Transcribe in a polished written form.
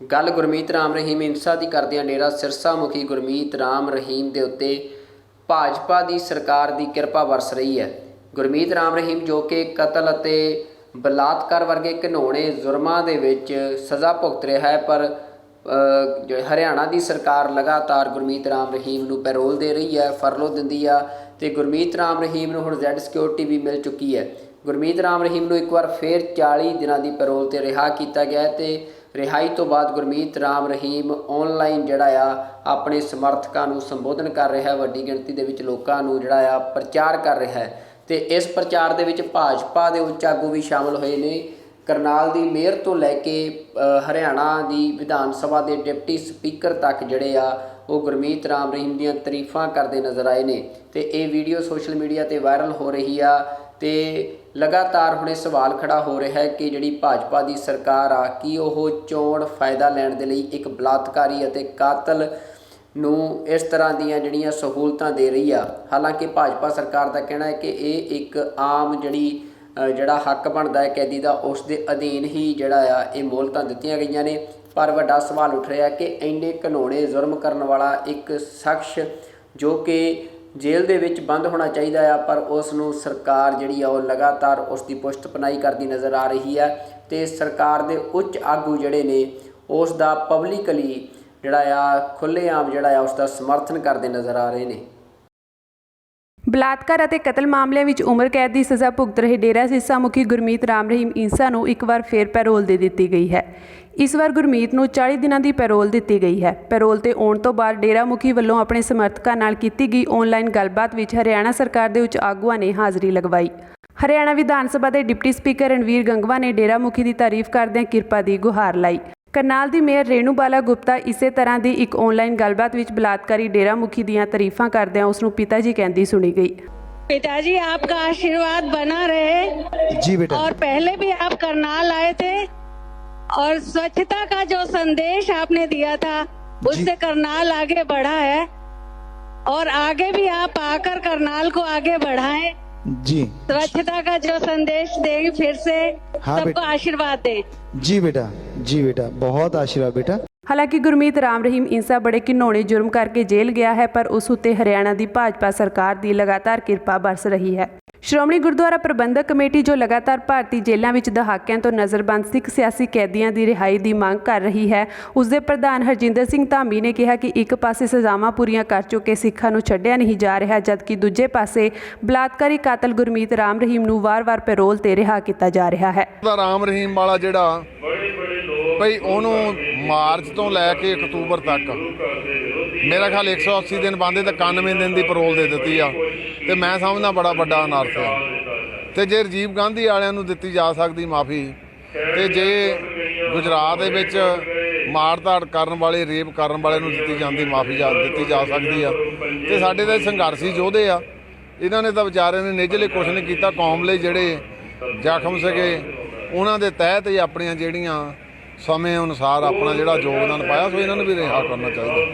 गल गुरमीत राम रहीम इंसा की करदियां डेरा सिरसा मुखी गुरमीत राम रहीम के उत्ते भाजपा की सरकार की किरपा वरस रही है। गुरमीत राम रहीम जो कि कतल अते बलात्कार वर्गे घिनौने जुर्मां दे विच सज़ा भुगत रहा है, पर हरियाणा की सरकार लगातार गुरमीत राम रहीम नूं पैरोल दे रही है, फरलो दिंदी आ ते गुरमीत राम रहीम नूं हुण Z सिक्योरिटी भी मिल चुकी है। गुरमीत राम रहीम नूं एक बार फिर 40 दिनों की पैरोल ते रिहा किया गया है ते रिहाई तो बाद गुरमीत राम रहीम ऑनलाइन जिहड़ा आ अपने समर्थकों को संबोधन कर रहा है, वड्डी गिणती दे विच लोकां नूं जिहड़ा आ प्रचार कर रहा है। तो इस प्रचार दे विच भाजपा के उच्च आगू भी शामिल होए ने। करनाल की मेयर तो लैके हरियाणा की विधान सभा के डिप्टी स्पीकर तक जिहड़े आ वो गुरमीत राम रहीम दीयां तरीफां करते नज़र आए ने। तो ये वीडियो सोशल मीडिया ते वायरल हो रही आ ते लगातार हुणे सवाल खड़ा हो रहा है कि जिहड़ी भाजपा की सरकार आ कि वह चोण फायदा लैण दे लई एक बलात्कारी अते कातल नूं इस तरह दीयां जिहड़ियां सहूलतां दे रही आ। हालांकि भाजपा सरकार का कहना है कि ये एक आम जिहड़ा हक बनता है कैदी का उस दे अधीन ही जिहड़ा आ ये मोहलतां दित्तियां गईयां ने। पर वड्डा सवाल उठ रहा है कि इन्ने घिनौने जुर्म करन वाला एक शख्स जो कि जेल दे विच बंद होना चाहिए आ, पर उसनूं सरकार जिहड़ी आ लगातार उसकी पुष्ट पनाई करती नज़र आ रही है। तो सरकार के उच्च आगू जिहड़े ने उसका पब्लिकली जिहड़ा आ खुलेआम जिहड़ा आ उसका समर्थन करते नज़र आ रहे हैं। बलात्कार ਅਤੇ कतल मामलों में उम्र कैद की सज़ा भुगत रहे डेरा सिरसा मुखी गुरमीत राम रहीम इंसा ਨੂੰ एक बार फिर पैरोल दे दी गई है। इस बार गुरमीत ਨੂੰ 40 दिनों की पैरोल दी गई है। पैरोल ਤੇ ਆਉਣ ਤੋਂ ਬਾਅਦ डेरा मुखी ਵੱਲੋਂ ਆਪਣੇ ਸਮਰਥਕਾਂ ਨਾਲ ਕੀਤੀ ਗਈ ऑनलाइन गलबात ਵਿੱਚ हरियाणा सरकार के उच्च आगुआं ने हाज़री लगवाई। हरियाणा विधान सभा के डिप्टी स्पीकर रणवीर गंगवा ने डेरा मुखी की तारीफ करदਿਆਂ किरपा की गुहार लाई। करनाल की मेयर रेणु बाला गुप्ता इस तरह की एक ऑनलाइन गलबात में बलात्कारी डेरा मुखी दीयां तारीफां करदਿਆਂ उसनूं पिता जी कहती सुनी गई। पिताजी आपका आशीर्वाद बना रहे जी बेटा। और पहले भी आप करनाल आए थे और स्वच्छता का जो संदेश आपने दिया था उससे करनाल आगे बढ़ा है और आगे भी आप आकर करनाल को आगे बढ़ाएं जी। स्वच्छता का जो संदेश दें फिर से हाँ सबको आशीर्वाद दें। जी बेटा, जी बेटा, बहुत आशीर्वाद बेटा। हालांकि गुरमीत राम रहीम इंसा बड़े घिनौने जुर्म करके जेल गया है, पर उस उत्ते हरियाणा की भाजपा सरकार की लगातार किरपा बरस रही है। श्रोमणी गुरुद्वारा प्रबंधक कमेटी जो लगातार भारतीय जेलों में दहाकिਆਂ तो नज़रबंद सिख सियासी कैदियों की रिहाई की मांग कर रही है, उसके प्रधान हरजिंदर सिंह धामी ने कहा कि एक पासे सज़ावां पूरीਆਂ कर चुके सिखां नूं छड्डिया नहीं जा रहा, जबकि दूजे पासे बलात्कारी कातल गुरमीत राम रहीम नूं वार-वार पैरोल ते रिहा किया जा रहा है। राम रहीम वाला जिहड़ा भई ਉਹਨੂੰ ਮਾਰਚ ਤੋਂ ਲੈ ਕੇ ਅਕਤੂਬਰ ਤੱਕ ਮੇਰਾ ਖਿਆਲ 180 ਦਿਨ ਬੰਦੇ ਤੇ 91 ਦਿਨ ਦੀ ਪੈਰੋਲ ਦੇ ਦਿੱਤੀ ਆ, ਤੇ ਮੈਂ ਸਮਝਦਾ ਬੜਾ ਵੱਡਾ ਅਨਰਥ ਆ। ਤੇ ਜੇ ਰਾਜੀਵ ਗਾਂਧੀ ਵਾਲਿਆਂ ਨੂੰ ਦਿੱਤੀ ਜਾ ਸਕਦੀ ਮਾਫੀ, ਤੇ ਜੇ ਗੁਜਰਾਤ ਦੇ ਵਿੱਚ ਮਾਰ-ਧਾੜ ਕਰਨ ਵਾਲੇ ਰੇਪ ਕਰਨ ਵਾਲੇ ਨੂੰ ਦਿੱਤੀ ਜਾਂਦੀ ਮਾਫੀ ਦਿੱਤੀ ਜਾ ਸਕਦੀ ਆ, ਤੇ ਸਾਡੇ ਤਾਂ ਸੰਘਰਸ਼ੀ ਯੋਧੇ ਆ, ਇਹਨਾਂ ਨੇ ਤਾਂ ਵਿਚਾਰਿਆਂ ਨੇ ਨਿੱਜਲੇ ਕੁਛ ਨਹੀਂ ਕੀਤਾ। ਕੌਮ ਲਈ ਜਿਹੜੇ ਜ਼ਖਮ ਸੀਗੇ ਉਹਨਾਂ ਦੇ ਤਹਿਤ ਹੀ ਆਪਣੀਆਂ ਜਿਹੜੀਆਂ समय अनुसार अपना जोड़ा योगदान पाया, सो इन्होंने भी रिहा करना चाहिए।